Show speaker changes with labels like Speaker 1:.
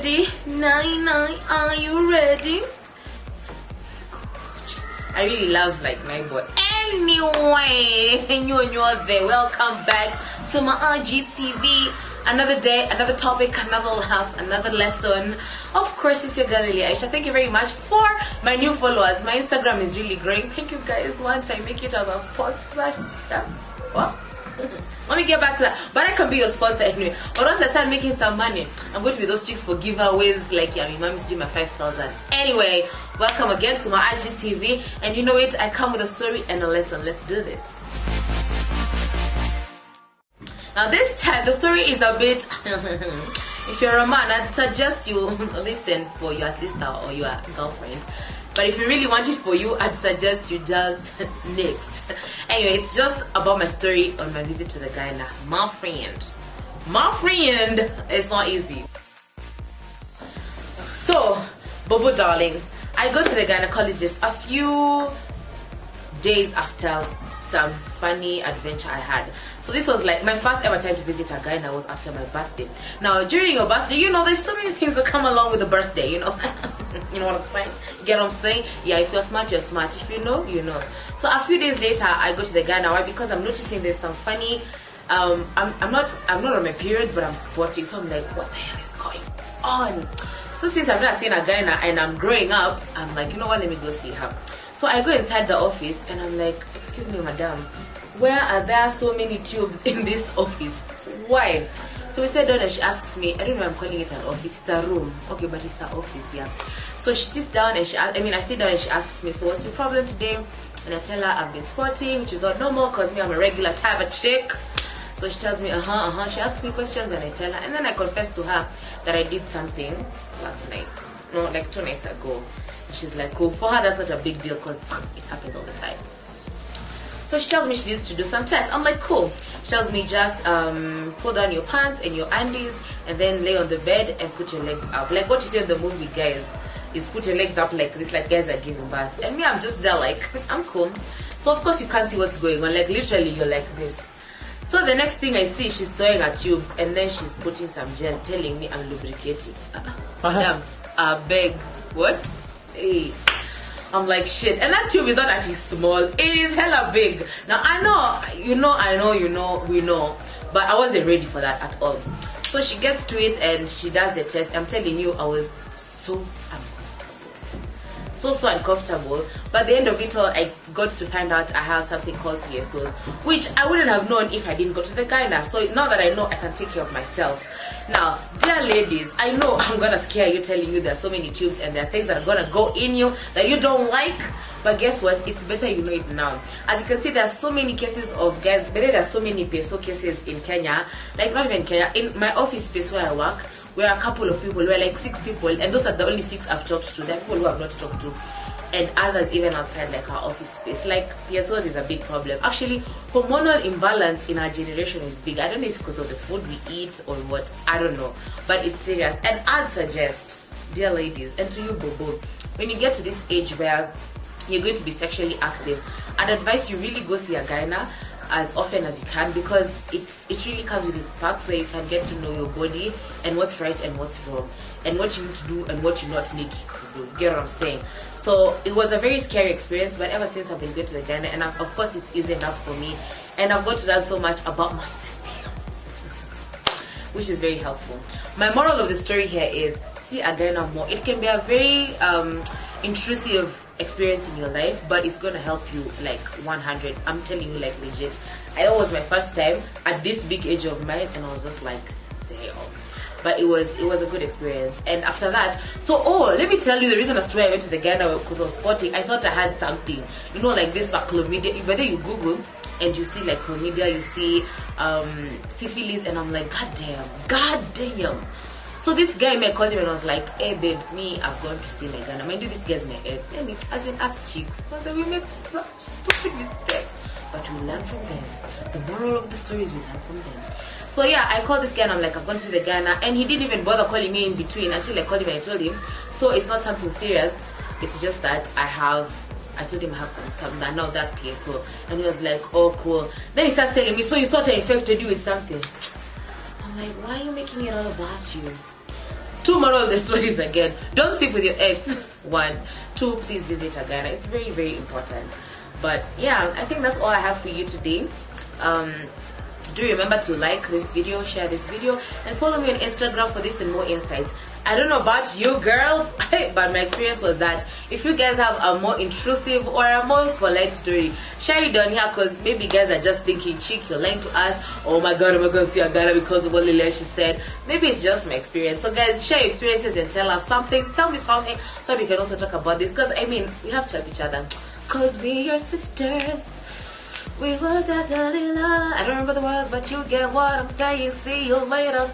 Speaker 1: ready? Nine, are you ready? I really love like night boy. Anyway, you're there. Welcome back to my IGTV. Another day, another topic, another laugh, another lesson. Of course, it's your girl Aisha. Thank you very much for my new followers. My Instagram is really growing. Thank you guys. Once I make it as a sponsor, what? Let me get back to that. But I can be your sponsor anyway. But once I start making some money, I'm going to be those chicks for giveaways. Like, yeah, my mom's doing my 5,000. Anyway, welcome again to my IGTV. And you know it, I come with a story and a lesson. Let's do this. Now this time, the story is a bit... If you're a man, I'd suggest you listen for your sister or your girlfriend. But if you really want it for you, I'd suggest you just next. Anyway, it's just about my story on my visit to the gyna. My friend, it's not easy. So, Bobo darling, I go to the gynecologist a few days after some funny adventure I had. So this was like my first ever time to visit a gyna was after my birthday. Now during your birthday, you know, there's so many things that come along with a birthday, you know. You know what I'm saying? You get what I'm saying? Yeah, if you're smart, you're smart. If you know, you know. So a few days later, I go to the gyna. Why? Because I'm noticing there's some funny. I'm not on my period, but I'm sporting. So I'm like, what the hell is going on? So since I've not seen a gyna and I'm growing up, I'm like, you know what? Let me go see her. So I go inside the office and I'm like, excuse me, madam, where are there so many tubes in this office? Why? So we sat down and she asks me, I don't know why I'm calling it an office, it's a room. Okay, but it's her office, yeah. So she sits down and I sit down and she asks me, so what's your problem today? And I tell her I've been sporting, which is not normal because me, I'm a regular type of chick. So she tells me, She asks me questions and I tell her. And then I confess to her that I did something last night. No, like 2 nights ago. She's like, cool. For her, that's not a big deal because it happens all the time. So she tells me she needs to do some tests. I'm like, cool. She tells me just pull down your pants and your undies and then lay on the bed and put your legs up. Like what you see in the movie, guys, is put your legs up like this, like guys are giving birth. And me, I'm just there like, I'm cool. So of course you can't see what's going on. Like literally, you're like this. So the next thing I see, she's throwing a tube and then she's putting some gel, telling me I'm lubricating. Madam, beg, what? Hey. I'm like, shit. And that tube is not actually small. It is hella big. Now, I know, we know. But I wasn't ready for that at all. So she gets to it and she does the test. I'm telling you, I was so uncomfortable. But at the end of it all, I got to find out I have something called PSO, which I wouldn't have known if I didn't go to the gyna. So now that I know, I can take care of myself. Now, dear ladies, I know I'm gonna scare you telling you there are so many tubes and there are things that are gonna go in you that you don't like. But guess what? It's better you know it now. As you can see, there are so many cases of guys, but there are so many PSO cases in Kenya. Like not even Kenya, in my office space where I work, we're a couple of people, we're like 6 people, and those are the only 6 I've talked to. There are people who I've not talked to, and others even outside like our office space. Like PSOs is a big problem. Actually, hormonal imbalance in our generation is big. I don't know if it's because of the food we eat or what, I don't know, but it's serious. And I'd suggest, dear ladies, and to you Bobo, when you get to this age where you're going to be sexually active, I'd advise you really go see a gyna as often as you can, because it really comes with its perks where you can get to know your body and what's right and what's wrong and what you need to do and what you not need to do. Get what I'm saying? So it was a very scary experience, but ever since I've been going to the gyna, and of course it's easy enough for me, and I've got to learn so much about my system, which is very helpful. My moral of the story here is see a gyna more. It can be a very intrusive experience in your life, but it's gonna help you like 100. I'm telling you, like legit. It was my first time at this big age of mine, and I was just like, damn. But it was a good experience. And after that, let me tell you the reason as to why I went to the gyna, because I was sporting. I thought I had something, you know, like this chlamydia. Whether you Google and you see like chlamydia, you see syphilis, and I'm like, god damn. So this guy called him and was like, hey babes, me, I've gone to see my gyna. Mind you, this guy's my ex. I mean, as in us chicks. But then we made such stupid mistakes. But we learn from them. The moral of the story is we learn from them. So yeah, I called this guy and I'm like, I've gone to see the gyna. And he didn't even bother calling me in between until I called him and I told him. So it's not something serious. It's just that I told him I have something that now that PSO. And he was like, oh cool. Then he starts telling me, so you thought I infected you with something? I'm like, why are you making it all about you? 2 moral of the stories again: don't sleep with your ex. 1, 2, please visit a gyna. It's very, very important. But yeah, I think that's all I have for you today. Do remember to like this video, share this video, and follow me on Instagram for this and more insights. I don't know about you girls, but my experience was that if you guys have a more intrusive or a more polite story, share it down here, because maybe guys are just thinking, chick, you're lying to us. Oh my god, am I gonna see a gyna because of what Lilia she said? Maybe it's just my experience. So guys, share your experiences and tell us something. Tell me something so we can also talk about this, because I mean, we have to help each other, because we your sisters. We work at the I don't remember the words, but you get what I'm saying. See you later.